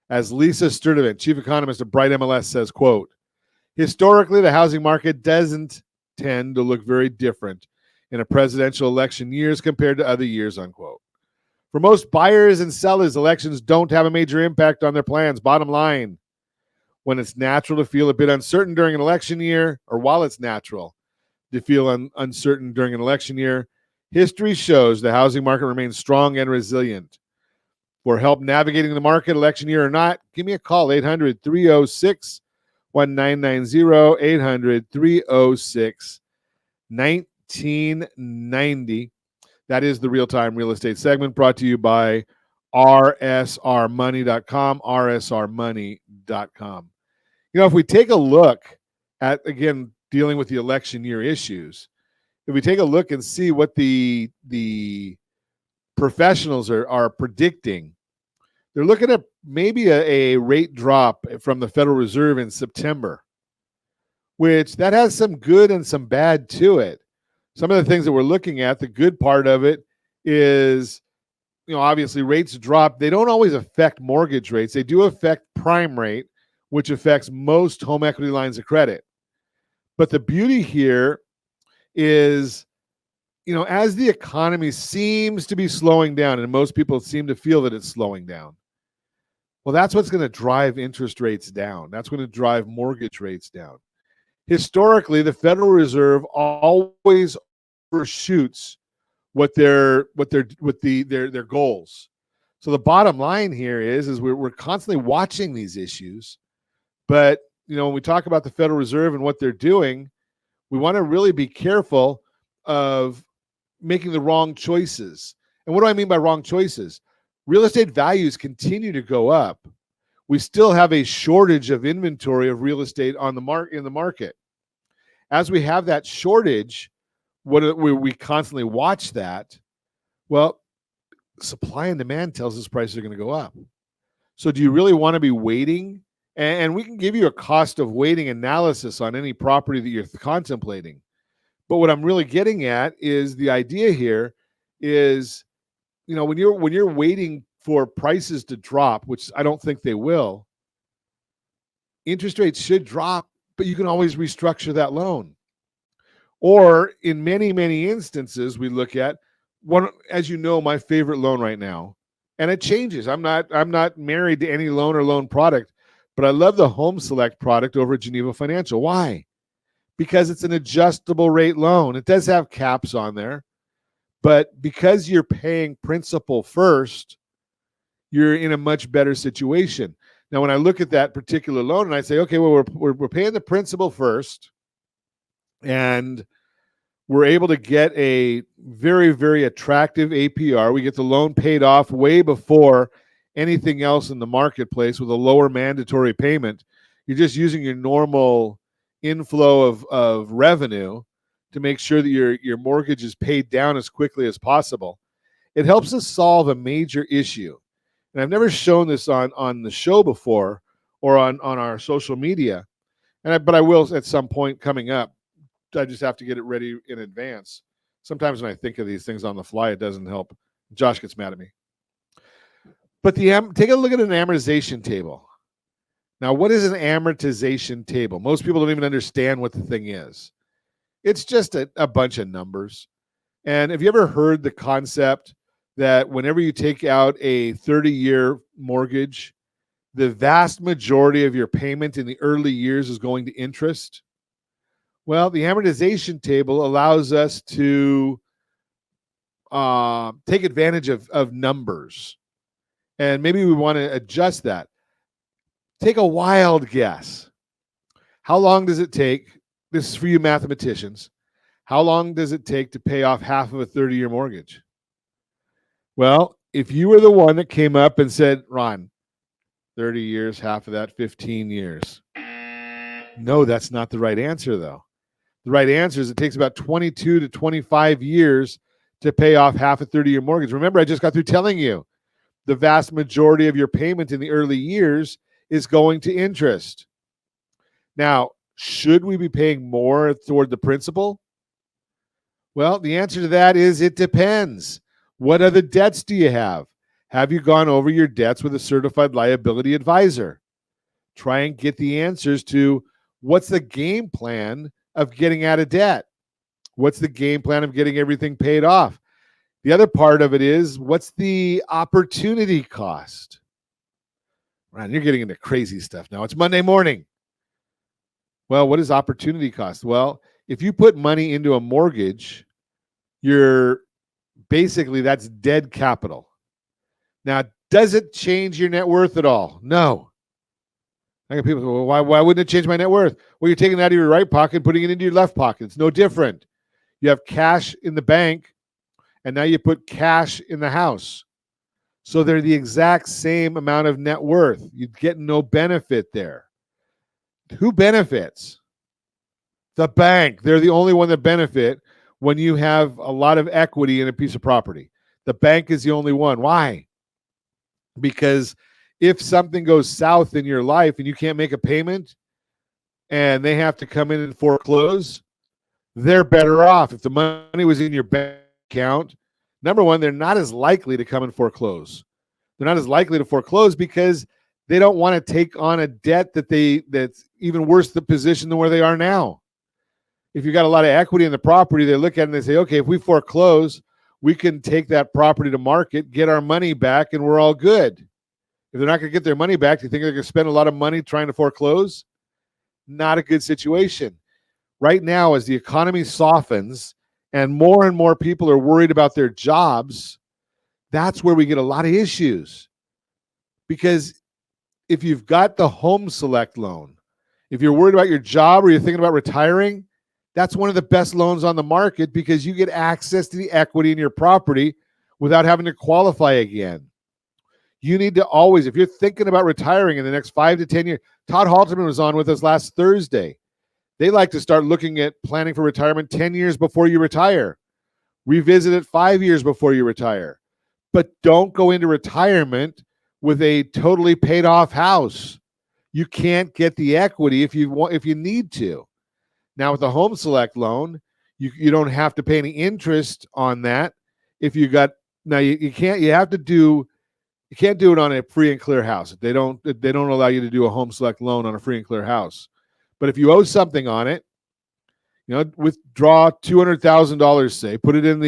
Speaker 2: As Lisa Sturdivant, chief economist of Bright MLS, says, quote, historically, the housing market doesn't tend to look very different in a presidential election years compared to other years, unquote. For most buyers and sellers, elections don't have a major impact on their plans. Bottom line, when it's natural to feel a bit uncertain during an election year, or while it's natural to feel uncertain during an election year, history shows the housing market remains strong and resilient. For help navigating the market, election year or not, give me a call, 800-306-1990, 800-306-1990. That is the real-time real estate segment brought to you by rsrmoney.com, rsrmoney.com. You know, if we take a look at, again, dealing with the election year issues, if we take a look and see what the professionals are predicting, they're looking at maybe a rate drop from the Federal Reserve in September, which that has some good and some bad to it. Some of the things that we're looking at, the good part of it is, you know, obviously rates drop. They don't always affect mortgage rates. They do affect prime rate, which affects most home equity lines of credit. But the beauty here is, you know, as the economy seems to be slowing down, and most people seem to feel that it's slowing down, well, that's what's going to drive interest rates down. That's going to drive mortgage rates down. Historically, the Federal Reserve always overshoots their goals. So the bottom line here is we're constantly watching these issues, but you know, when we talk about the Federal Reserve and what they're doing, we want to really be careful of making the wrong choices. And what do I mean by wrong choices? Real estate values continue to go up. We still have a shortage of inventory of real estate on the in the market. As we have that shortage, we constantly watch that. Well, supply and demand tells us prices are going to go up. So do you really want to be waiting? And we can give you a cost of waiting analysis on any property that you're contemplating. But what I'm really getting at is the idea here is, you know, when you're waiting for prices to drop, which I don't think they will, interest rates should drop, but you can always restructure that loan. Or in many, many instances, we look at one, as you know, my favorite loan right now, and it changes. I'm not married to any loan or loan product, but I love the Home Select product over at Geneva Financial. Why? Because it's an adjustable rate loan. It does have caps on there, but because you're paying principal first, you're in a much better situation. Now, when I look at that particular loan and I say, okay, well, we're paying the principal first, and we're able to get a very, very attractive APR. We get the loan paid off way before anything else in the marketplace with a lower mandatory payment. You're just using your normal inflow of revenue to make sure that your mortgage is paid down as quickly as possible. It helps us solve a major issue. And I've never shown this on the show before or on our social media, but I will at some point coming up. I just have to get it ready in advance. Sometimes when I think of these things on the fly, it doesn't help. Josh gets mad at me. But take a look at an amortization table. Now, what is an amortization table? Most people don't even understand what the thing is. It's just a bunch of numbers. And have you ever heard the concept that whenever you take out a 30-year mortgage, the vast majority of your payment in the early years is going to interest? Well, the amortization table allows us to take advantage of numbers. And maybe we want to adjust that. Take a wild guess. How long does it take? This is for you mathematicians. How long does it take to pay off half of a 30-year mortgage? Well, if you were the one that came up and said, Ron, 30 years, half of that, 15 years. No, that's not the right answer, though. The right answer is it takes about 22 to 25 years to pay off half a 30-year mortgage. Remember, I just got through telling you the vast majority of your payment in the early years is going to interest. Now, should we be paying more toward the principal? Well, the answer to that is it depends. What other debts do you have? Have you gone over your debts with a certified liability advisor? Try and get the answers to what's the game plan of getting out of debt? What's the game plan of getting everything paid off? The other part of it is what's the opportunity cost? Ron, you're getting into crazy stuff now. It's Monday morning. Well, what is opportunity cost? Well, if you put money into a mortgage, you're basically that's dead capital. Now, does it change your net worth at all? No. I got people go, well, why wouldn't it change my net worth? Well, you're taking it out of your right pocket and putting it into your left pocket. It's no different. You have cash in the bank, and now you put cash in the house. So they're the exact same amount of net worth. You get no benefit there. Who benefits? The bank. They're the only one that benefit when you have a lot of equity in a piece of property. The bank is the only one. Why? Because if something goes south in your life and you can't make a payment and they have to come in and foreclose, they're better off. If the money was in your bank account, number one, they're not as likely to come and foreclose. They're not as likely to foreclose because they don't want to take on a debt that's even worse the position than where they are now. If you got a lot of equity in the property, they look at it and they say, okay, if we foreclose, we can take that property to market, get our money back, and we're all good. If they're not going to get their money back, do you think they're going to spend a lot of money trying to foreclose? Not a good situation. Right now, as the economy softens and more people are worried about their jobs, that's where we get a lot of issues. Because if you've got the Home Select loan, if you're worried about your job or you're thinking about retiring, that's one of the best loans on the market because you get access to the equity in your property without having to qualify again. You need to always, if you're thinking about retiring in the next 5 to 10 years, Todd Halterman was on with us last Thursday. They like to start looking at planning for retirement 10 years before you retire. Revisit it 5 years before you retire. But don't go into retirement with a totally paid off house. You can't get the equity if you need to. Now with the Home Select loan, you don't have to pay any interest on that. If you got now you can't do it on a free and clear house. They don't allow you to do a Home Select loan on a free and clear house. But if you owe something on it, withdraw $200,000, say, put it in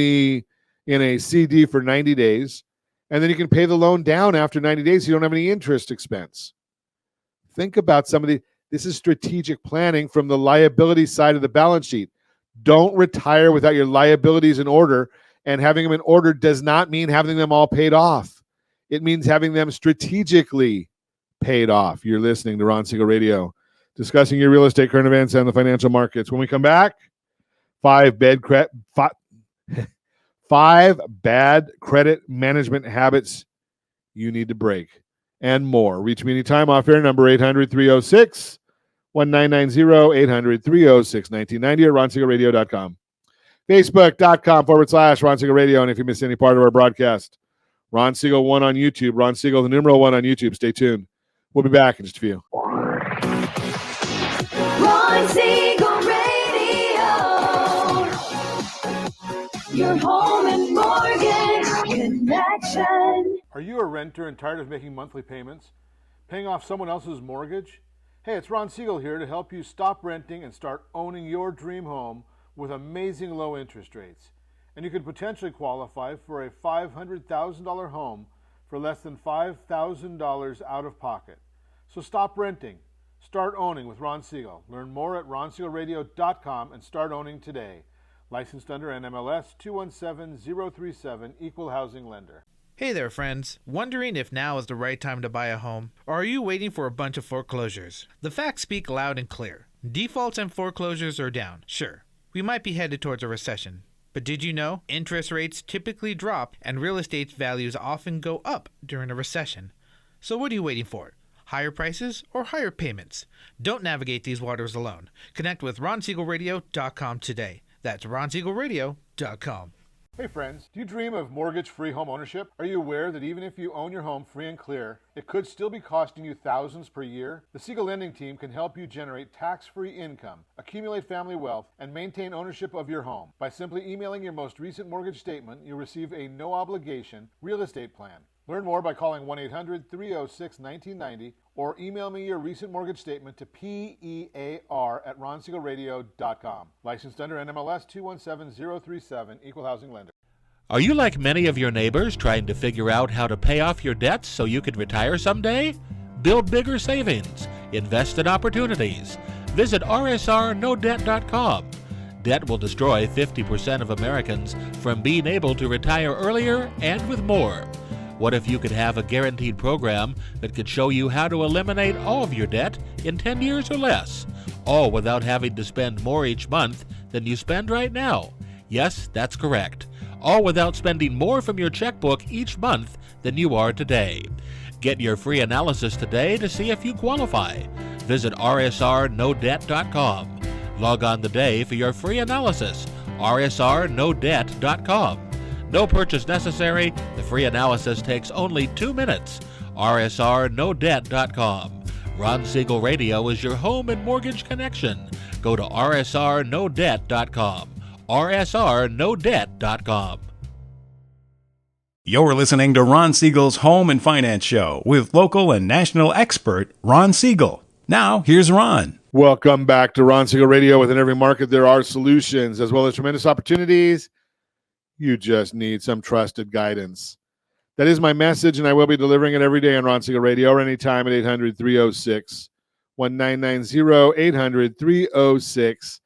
Speaker 2: a CD for 90 days, and then you can pay the loan down after 90 days. So you don't have any interest expense. Think about this is strategic planning from the liability side of the balance sheet. Don't retire without your liabilities in order, and having them in order does not mean having them all paid off. It means having them strategically paid off. You're listening to Ron Siegel Radio, discussing your real estate, current events, and the financial markets. When we come back, 5 bad credit management habits you need to break, and more. Reach me anytime off air, number 800-306-1990, 800-306-1990, or ronsiegelradio.com. Facebook.com/Ron Siegel Radio. And if you miss any part of our broadcast, Ron Siegel 1 on YouTube, Ron Siegel, the numeral 1 on YouTube. Stay tuned. We'll be back in just a few.
Speaker 4: Ron Siegel Radio. Your home and mortgage connection.
Speaker 2: Are you a renter and tired of making monthly payments? Paying off someone else's mortgage? Hey, it's Ron Siegel here to help you stop renting and start owning your dream home with amazing low interest rates. And you could potentially qualify for a $500,000 home for less than $5,000 out of pocket. So stop renting. Start owning with Ron Siegel. Learn more at ronsiegelradio.com and start owning today. Licensed under NMLS 217037, Equal Housing Lender.
Speaker 9: Hey there, friends. Wondering if now is the right time to buy a home? Or are you waiting for a bunch of foreclosures? The facts speak loud and clear. Defaults and foreclosures are down. Sure, we might be headed towards a recession. But did you know interest rates typically drop and real estate values often go up during a recession? So what are you waiting for? Higher prices or higher payments? Don't navigate these waters alone. Connect with RonSiegelRadio.com today. That's RonSiegelRadio.com.
Speaker 2: Hey friends, do you dream of mortgage-free home ownership? Are you aware that even if you own your home free and clear, it could still be costing you thousands per year? The Siegel Lending Team can help you generate tax-free income, accumulate family wealth, and maintain ownership of your home. By simply emailing your most recent mortgage statement, you'll receive a no-obligation real estate plan. Learn more by calling 1-800-306-1990 or email me your recent mortgage statement to PEAR@RonSiegelRadio.com. Licensed under NMLS 217037, Equal Housing Lender.
Speaker 5: Are you like many of your neighbors trying to figure out how to pay off your debts so you can retire someday? Build bigger savings. Invest in opportunities. Visit rsrnodebt.com. Debt will destroy 50% of Americans from being able to retire earlier and with more. What if you could have a guaranteed program that could show you how to eliminate all of your debt in 10 years or less, all without having to spend more each month than you spend right now? Yes, that's correct. All without spending more from your checkbook each month than you are today. Get your free analysis today to see if you qualify. Visit rsrnodebt.com. Log on today for your free analysis, rsrnodebt.com. No purchase necessary. The free analysis takes only 2 minutes. rsrnodebt.com. Ron Siegel Radio is your home and mortgage connection. Go to rsrnodebt.com. rsrnodebt.com.
Speaker 10: You're listening to Ron Siegel's Home and Finance Show with local and national expert Ron Siegel. Now, here's Ron.
Speaker 2: Welcome back to Ron Siegel Radio. Within every market, there are solutions as well as tremendous opportunities. You just need some trusted guidance. That is my message, and I will be delivering it every day on Ron Siegel Radio or anytime at 800-306-1990,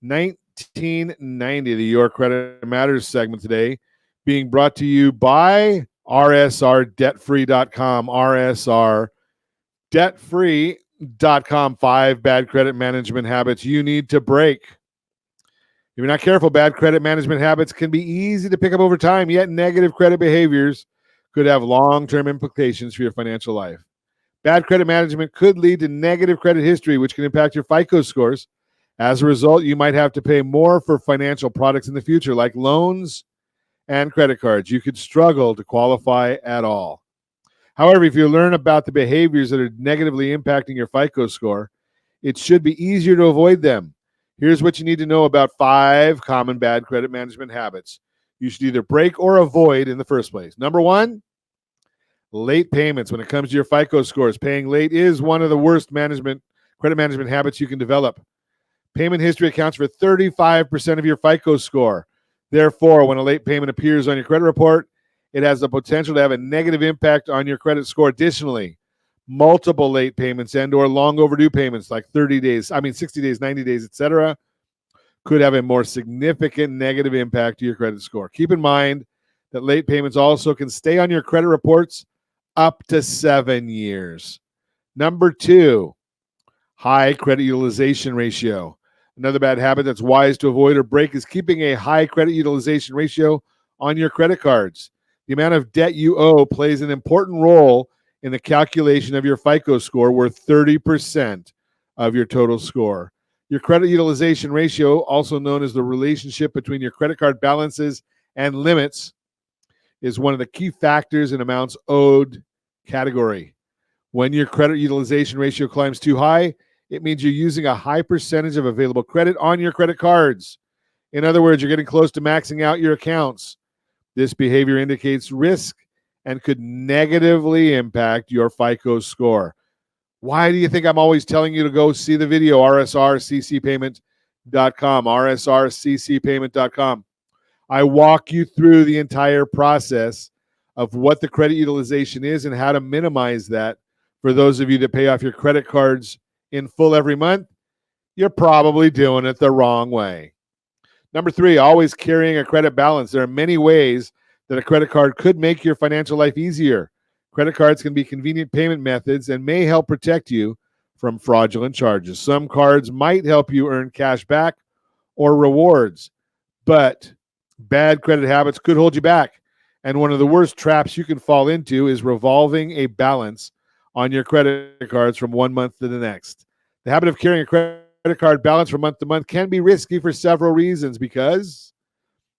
Speaker 2: 800-306-1990. The Your Credit Matters segment today being brought to you by rsrdebtfree.com, rsrdebtfree.com. 5 bad credit management habits you need to break. If you're not careful, bad credit management habits can be easy to pick up over time, yet negative credit behaviors could have long-term implications for your financial life. Bad credit management could lead to negative credit history, which can impact your FICO scores. As a result, you might have to pay more for financial products in the future, like loans and credit cards. You could struggle to qualify at all. However, if you learn about the behaviors that are negatively impacting your FICO score, it should be easier to avoid them. Here's what you need to know about 5 common bad credit management habits you should either break or avoid in the first place. Number 1, late payments. When it comes to your FICO scores, paying late is one of the worst credit management habits you can develop. Payment history accounts for 35% of your FICO score. Therefore, when a late payment appears on your credit report, it has the potential to have a negative impact on your credit score. Additionally, multiple late payments and or long overdue payments like 60 days, 90 days, etc., could have a more significant negative impact to your credit score. Keep in mind that late payments also can stay on your credit reports up to 7 years. Number 2, high credit utilization ratio. Another bad habit that's wise to avoid or break is keeping a high credit utilization ratio on your credit cards. The amount of debt you owe plays an important role in the calculation of your FICO score, worth 30% of your total score. Your credit utilization ratio, also known as the relationship between your credit card balances and limits, is one of the key factors in amounts owed category. When your credit utilization ratio climbs too high, it means you're using a high percentage of available credit on your credit cards. In other words, you're getting close to maxing out your accounts. This behavior indicates risk and could negatively impact your FICO score. Why do you think I'm always telling you to go see the video, rsrccpayment.com, rsrccpayment.com? I walk you through the entire process of what the credit utilization is and how to minimize that. For those of you that pay off your credit cards in full every month, you're probably doing it the wrong way. Number 3, always carrying a credit balance. There are many ways that a credit card could make your financial life easier. Credit cards can be convenient payment methods and may help protect you from fraudulent charges. Some cards might help you earn cash back or rewards, but bad credit habits could hold you back. And one of the worst traps you can fall into is revolving a balance on your credit cards from one month to the next. The habit of carrying a credit card balance from month to month can be risky for several reasons, because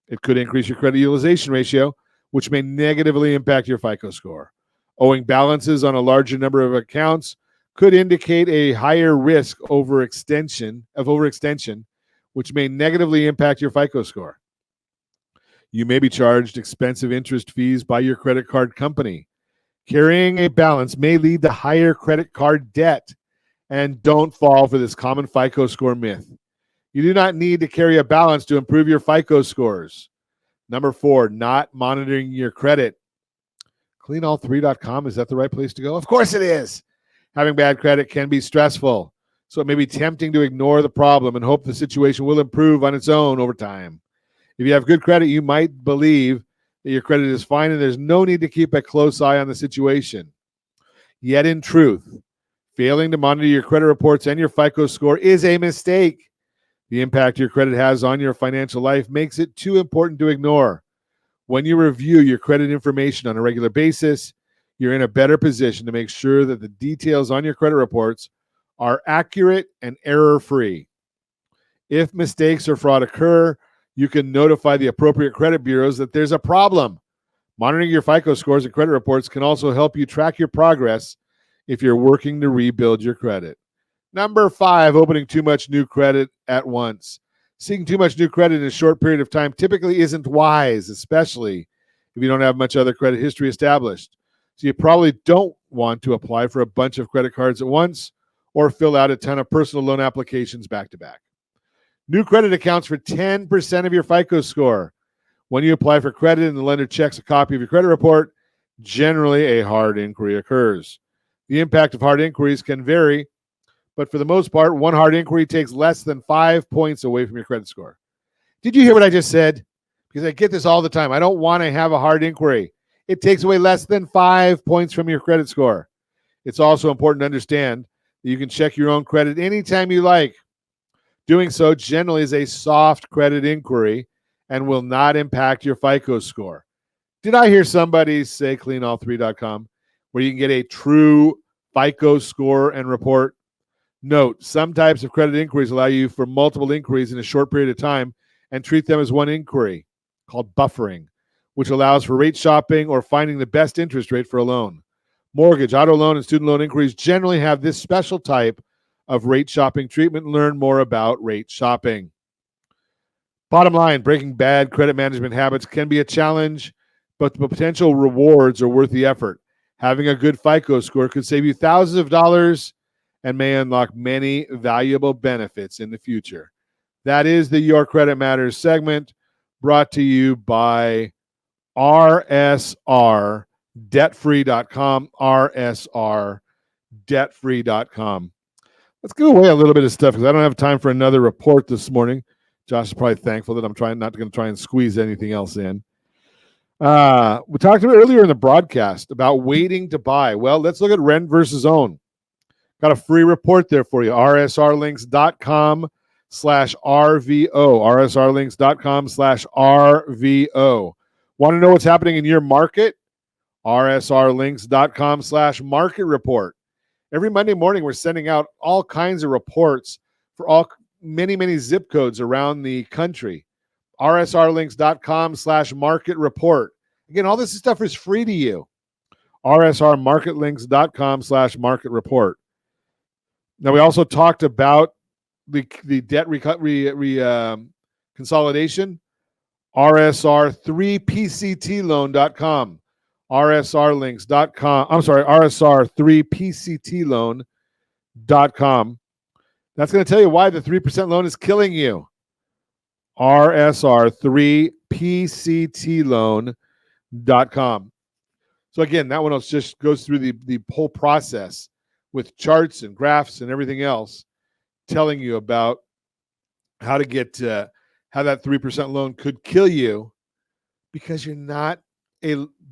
Speaker 2: it could increase your credit utilization ratio, which may negatively impact your FICO score. Owing balances on a larger number of accounts could indicate a higher risk overextension, which may negatively impact your FICO score. You may be charged expensive interest fees by your credit card company. Carrying a balance may lead to higher credit card debt, and don't fall for this common FICO score myth. You do not need to carry a balance to improve your FICO scores. Number 4, not monitoring your credit. Cleanall3.com, is that the right place to go? Of course it is. Having bad credit can be stressful, so it may be tempting to ignore the problem and hope the situation will improve on its own over time. If you have good credit, you might believe that your credit is fine and there's no need to keep a close eye on the situation. Yet in truth, failing to monitor your credit reports and your FICO score is a mistake. The impact your credit has on your financial life makes it too important to ignore. When you review your credit information on a regular basis, you're in a better position to make sure that the details on your credit reports are accurate and error-free. If mistakes or fraud occur, you can notify the appropriate credit bureaus that there's a problem. Monitoring your FICO scores and credit reports can also help you track your progress if you're working to rebuild your credit. Number 5, opening too much new credit at once. Seeking too much new credit in a short period of time typically isn't wise, especially if you don't have much other credit history established. So you probably don't want to apply for a bunch of credit cards at once or fill out a ton of personal loan applications back to back. New credit accounts for 10% of your FICO score. When you apply for credit and the lender checks a copy of your credit report, generally a hard inquiry occurs. The impact of hard inquiries can vary, but for the most part, one hard inquiry takes less than 5 points away from your credit score. Did you hear what I just said? Because I get this all the time. I don't want to have a hard inquiry. It takes away less than 5 points from your credit score. It's also important to understand that you can check your own credit anytime you like. Doing so generally is a soft credit inquiry and will not impact your FICO score. Did I hear somebody say cleanall3.com, where you can get a true FICO score and report? Note, some types of credit inquiries allow you for multiple inquiries in a short period of time and treat them as one inquiry, called buffering, which allows for rate shopping or finding the best interest rate for a loan. Mortgage, auto loan, and student loan inquiries generally have this special type of rate shopping treatment. Learn more about rate shopping. Bottom line, breaking bad credit management habits can be a challenge, but the potential rewards are worth the effort. Having a good FICO score could save you thousands of dollars and may unlock many valuable benefits in the future. That is the Your Credit Matters segment, brought to you by RSRDebtFree.com, RSRDebtFree.com. Let's give away a little bit of stuff because I don't have time for another report this morning. Josh is probably thankful that I'm not going to try and squeeze anything else in. We talked about earlier in the broadcast about waiting to buy. Well, let's look at rent versus own. Got a free report there for you. rsrlinks.com/RVO. rsrlinks.com/RVO. Want to know what's happening in your market? rsrlinks.com/market report. Every Monday morning, we're sending out all kinds of reports for many zip codes around the country. rsrlinks.com/market report. Again, all this stuff is free to you. rsrmarketlinks.com/market report. Now, we also talked about the debt consolidation. rsr3pctloan.com. rsr3pctloan.com. That's going to tell you why the 3% loan is killing you. rsr3pctloan.com. So again, that one just goes through the whole process with charts and graphs and everything else, telling you about how to get how that 3% loan could kill you because you're not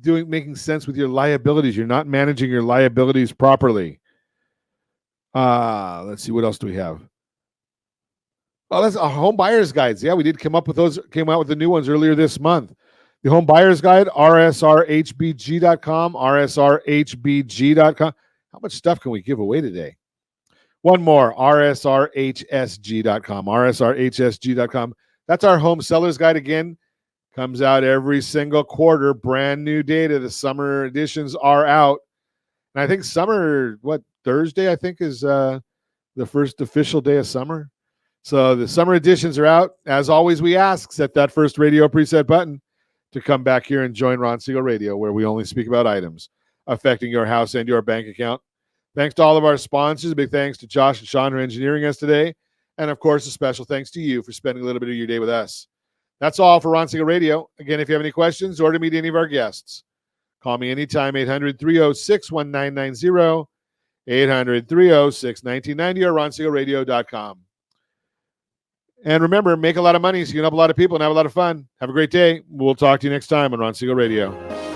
Speaker 2: making sense with your liabilities. You're not managing your liabilities properly. Let's see, what else do we have? Well, that's our home buyer's guides. Yeah, we did come out with the new ones earlier this month. The home buyer's guide, rsrhbg.com, rsrhbg.com. How much stuff can we give away today? One more, rsrhsg.com, rsrhsg.com. That's our home seller's guide again. Comes out every single quarter, brand new data. The summer editions are out. And I think Thursday, I think, is the first official day of summer. So the summer editions are out. As always, we ask, set that first radio preset button to come back here and join Ron Siegel Radio, where we only speak about items affecting your house and your bank account. Thanks to all of our sponsors. A big thanks to Josh and Sean for engineering us today. And, of course, a special thanks to you for spending a little bit of your day with us. That's all for Ron Siegel Radio. Again, if you have any questions or to meet any of our guests, call me anytime, 800-306-1990, 800-306-1990, or ronsiegelradio.com. And remember, make a lot of money so you can help a lot of people and have a lot of fun. Have a great day. We'll talk to you next time on Ron Siegel Radio.